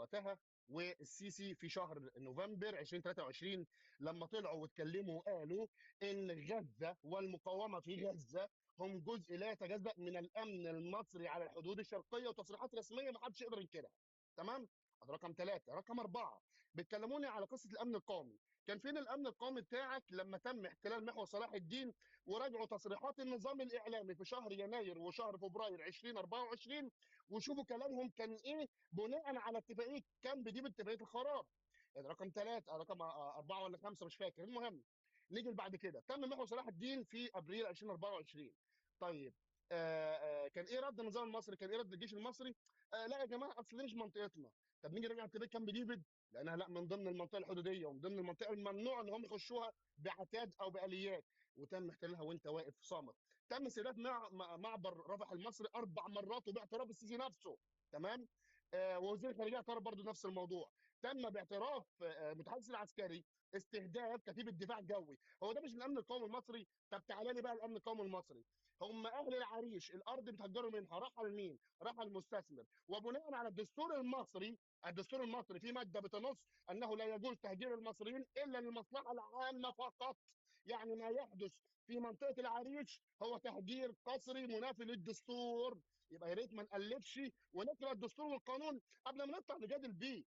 وقتها والسيسي في شهر نوفمبر 2023 لما طلعوا واتكلموا وقالوا ان غزه والمقاومه في غزه هم جزء لا يتجزأ من الامن المصري على الحدود الشرقيه، وتصريحات رسميه ما حدش يقدر ينكرها. تمام؟ هذا رقم ثلاثه. رقم اربعه، بتكلموني على قصه الامن القومي. كان فين الامن القومي بتاعك لما تم احتلال محور صلاح الدين وراجعوا تصريحات النظام الاعلامي في شهر يناير وشهر فبراير 2024 وشوفوا كلامهم كان ايه بناء على اتفاقيه كامب دي باتفاقيه الخراب. يعني رقم ثلاثه، رقم اربعه ولا خمسه مش فاكر. المهم نيجي بعد كده تم محور صلاح الدين في ابريل 2024. طيب كان ايه رد النظام المصري؟ كان ايه رد الجيش المصري؟ لا يا جماعه اصل دي مش منطقتنا. طب نيجي نرجع اتفاقيه كامب ديفيد لانها لا من ضمن المنطقه الحدوديه ومن ضمن المنطقه الممنوع ان هم يخشوها بعتاد او باليات، وتم احتلالها وانت واقف صامت. تم استهداف معبر رفح المصري 4 مرات وباعتراف السيسي نفسه. تمام؟ ووزير الخارجيه اعترف برضه نفس الموضوع. تم باعتراف المتحدث العسكري استهداف كتيبه دفاع جوي. هو ده مش الامن القومي المصري؟ طب تعالى لي بقى الامن القومي المصري. هم اهل العريش الارض بتهجروا منها، راح لمين؟ راح المستثمر، وبناء على الدستور المصري، الدستور المصري في ماده بتنص انه لا يجوز تهجير المصريين الا للمصلحه العامه فقط. يعني ما يحدث في منطقه العريش هو تهجير قسري منافي للدستور. يبقى يا ريت ما نالفش ونقرا الدستور والقانون قبل ما نطلع نجادل بيه.